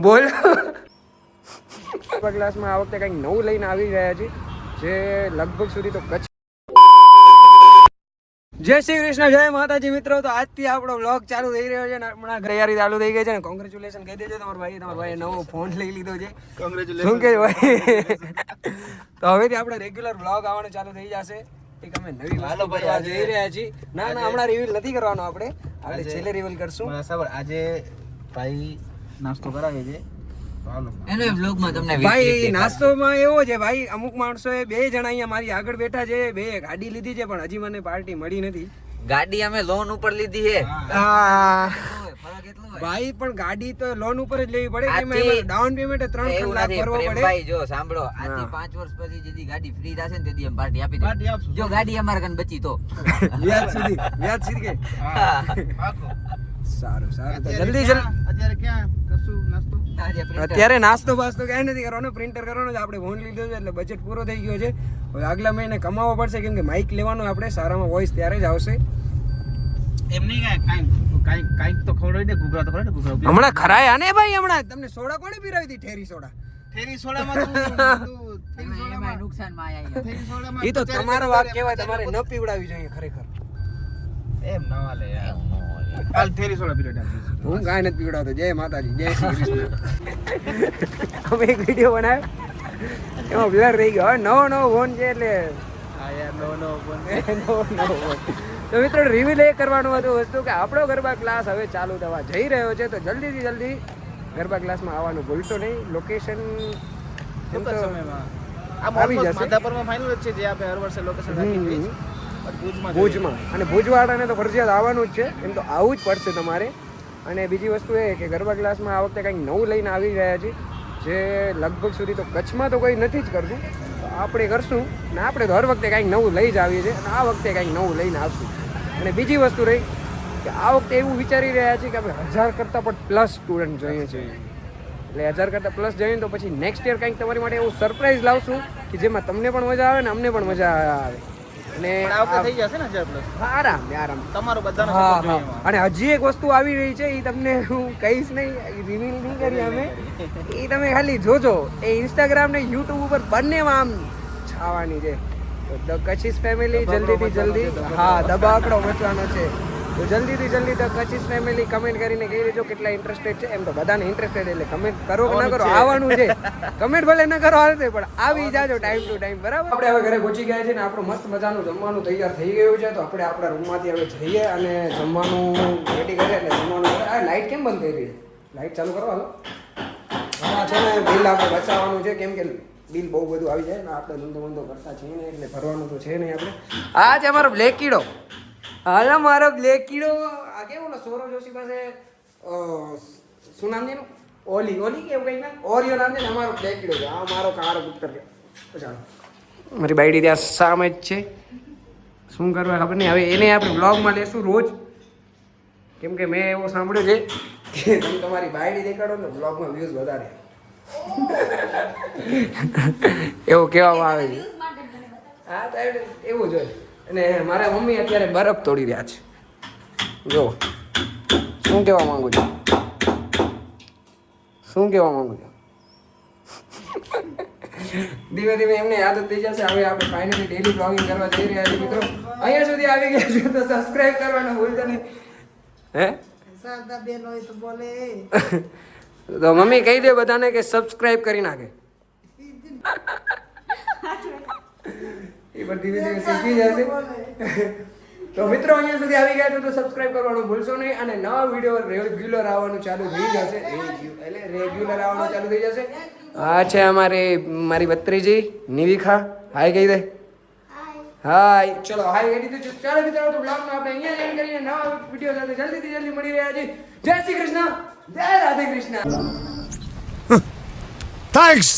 બોલ. ક્લાસમાં આ વખતે કંઈક નવું લઈને આવી રહ્યા છે જે લગભગ સુધી તો કચ્છ. જય શ્રી કૃષ્ણ, જય માતાજી મિત્રો. તો આજથી આપણો વ્લોગ ચાલુ થઈ રહ્યો છે ને હમણાં તૈયારી ચાલુ થઈ ગઈ છે ને. કોંગ્રેચ્યુલેશન કહી દેજો તમારા ભાઈએ નવો ફોન લઈ લીધો છે. શું કે ભાઈ? તો હવેથી આપણે રેગ્યુલર વ્લોગ આવવાનું ચાલુ થઈ જશે. એક અમે નવી વસ્તુ કરવા જઈ રહ્યા છીએ. ના હમણાં રિવીલ નથી કરવાનો, આપણે છેલ્લે રિવીલ કરશું. આજે ભાઈ નાસ્તો કરાવે છે એનો વ્લોગમાં તમને ભાઈ નાસ્તોમાં એવો છે ભાઈ, અમુક માણસો બે જણા અહીંયા મારી આગળ બેઠા છે, બે ગાડી લીધી છે પણ હજી મને પાર્ટી મળી નથી. ગાડી અમે લોન ઉપર લીધી છે. ભાઈ પણ ગાડી તો લોન ઉપર જ લેવી પડે કે એમાં ડાઉન પેમેન્ટ 3 લાખ ભરવો પડે. ભાઈ જો સાંભળો, આથી 5 વર્ષ પછી જેદી ગાડી ફ્રી થશે ને તેથી અમે પાર્ટી આપી દે. જો ગાડી અમારા કન બચી તો વ્યાજ સુધી કે સારું તો જલ્દી અત્યારે ક્યાં કરશું નાસ્તો? અત્યારે નાસ્તો બાસ્તો ક્યાંય નથી કરવાનો, પ્રિન્ટર કરવાનો. આપણે ફોન લીધો છે એટલે બજેટ પૂરો થઈ ગયો છે. હવે આગલા મહિને કમાવો પડશે કેમ કે માઇક લેવાનો આપણે સારામાં વોઇસ ત્યારે જ આવશે. એમ નહીં કાંઈક તો ખવડાવી દે. ઘૂઘરા તો ખવડાવી દે. ઘૂઘરા હમણાં ખરાયા ને ભાઈ, હમણાં તમને સોડા કોણે પીરાવી હતી? ઠેરી સોડા. થેરી સોડામાં નુકસાનમાં નુકસાનમાં એ તો તમારો વાક કહેવાય, તમારે ન પીવડાવી જોઈએ ખરેખર. એમ ના હાલે યાર. હાલ થેરી સોડા પીરેડા. હું કાંઈ નથી પીવડાવતો. જય માતાજી, જય શ્રી કૃષ્ણ. અમે એક વિડીયો બનાવ્યો એમાં બ્લર થઈ ગયો. હવે નવો ફોન છે એટલે હા યાર નવો ફોન. તો મિત્રો રિવીલ એ કરવાનું હતું વસ્તુ કે આપણો ગરબા ક્લાસ હવે ચાલુ થવા જઈ રહ્યો છે. તો જલ્દીથી જલ્દી ગરબા ક્લાસમાં આવવાનું ભૂલશો નહીં. લોકેશન આવી જશે માધાપરમાં ફાઇનલ જ છે જે આપણે હર વર્ષે લોકેશન રાખીએ છીએ. ભુજમાં. અને ભુજવાળાને તો ફરજિયાત આવવાનું જ છે, એમ તો આવવું જ પડશે તમારે. અને બીજી વસ્તુ એ કે ગરબા ક્લાસમાં આ વખતે કંઈક નવું લઈને આવી રહ્યા છે જે લગભગ સુધી તો કચ્છમાં તો કોઈ નથી જ કરતું. તો આપણે કરશું ને. આપણે તો હર વખતે કંઈક નવું લઈ જ આવીએ છીએ અને આ વખતે કંઈક નવું લઈને આવશું. અને બીજી વસ્તુ રહી કે આ વખતે એવું વિચારી રહ્યા છીએ કે આપણે 1000 કરતાં પણ પ્લસ સ્ટુડન્ટ જોઈએ છીએ. એટલે 1000 કરતાં પ્લસ જઈએ તો પછી નેક્સ્ટ યર કંઈક તમારી માટે એવું સરપ્રાઈઝ લાવશું કે જેમાં તમને પણ મજા આવે ને અમને પણ મજા આવે. અને આ વખતે થઈ જશે ને 1000 પ્લસ. આરામ તમારો બધાનો હા સપોર્ટ જોઈએ. અને હજી એક વસ્તુ આવી રહી છે, એ તમને હું કહીશ નહીં, રિવીલ નહીં કરી અમે. એ તમે ખાલી જોજો. એ ઇન્સ્ટાગ્રામ ને યુટ્યુબ ઉપર બંનેમાં આમ છાવાની છે. તો ધ કચીસ ફેમિલી જલ્દીથી જલ્દી દબાકડો મચવાનો છે. તો જલ્દીથી જલ્દી ધ કચીસ ફેમિલી કમેન્ટ કરીને કહી દેજો કેટલા ઇન્ટરેસ્ટેડ છે. એમ તો બધાને ઇન્ટરેસ્ટેડ એટલે કમેન્ટ કરો કે ન કરો, આવવાનું છે. કમેન્ટ ભલે ન કરો હાલશે પણ આવી જાજો ટાઈમ ટુ ટાઈમ. બરાબર. આપણે હવે ઘરે પહોંચી ગયા છે ને આપણું મસ્ત મજાનું જમવાનું તૈયાર થઈ ગયું છે. તો આપણે આપણા રૂમમાંથી હવે જઈએ અને જમવાનું રેડી કરીએ. એટલે જમવાનું આ લાઇટ કેમ બંધ થઈ રહી છે? લાઇટ ચાલુ કરવા હાલો. હા છે ને, બિલ આપણે બચાવવાનું છે કેમ કે બિલ બહુ બધું આવી જાય ને. આપણે ધંધો કરતા છીએ ને એટલે ભરવાનું તો છે નહીં આપણે. આ છે અમારો બ્લેક કીડો. હાલો મારો બ્લેક કીડો. આ કેવું સૌરવ જોશી પાસે શું નામ છે એનું? ઓલી કે એવું કંઈક ના ઓરિયો નામ છે ને. અમારો બ્લેક કીડો છે. આ મારો કાળો પુત્ર છે. ચાલો મારી બાઈડી ત્યાં સામે જ છે. શું કરવા ખબર નહીં. હવે એને આપણે બ્લોગમાં લેશું રોજ કેમ કે મેં એવું સાંભળ્યું છે કે તમે તમારી બાઈડી દેખાડો ને બ્લોગમાં વ્યૂઝ વધારે. એવું કહેવામાં આવે છે. હા તો એવું જ હોય. અને મારા મમ્મી અત્યારે બરફ તોડી રહ્યા છે. જો શું કહેવા માંગુ છું? ધીમે ધીમે એમને આદત થઈ જશે. હવે આપણે ફાઇનલી ડેલી બ્લોગિંગ કરવા જઈ રહ્યા છીએ મિત્રો. અહીંયા સુધી આવી ગયા છે તો સબસ્ક્રાઇબ કરવાનું ભૂલતા નહીં. હે તો મમ્મી કહી દે બધાને કે સબસ્ક્રાઇબ કરી નાખે. એ પણ ધીમે ધીમે શીખી જશે. તો મિત્રો અહીંયા સુધી આવી ગયા છો તો સબસ્ક્રાઇબ કરવાનું ભૂલશો નહીં. અને નવા વિડીયો રેગ્યુલર આવવાનું ચાલુ થઈ જશે. રેગ્યુલર આવવાનું ચાલુ થઈ જશે. આ છે મારી ભત્રીજી નિવિખા. હાય કહી દે. હાય. ચલો હાય કહી દીધું. ચાલો મિત્રો તો બ્લોગમાં આપણે અહીંયા એન્ડ કરીએ. નવા વિડીયો સાથે જલ્દીથી જલ્દી મળી રહ્યા છીએ. જય શ્રી કૃષ્ણ, જય રાધે કૃષ્ણ. Thanks.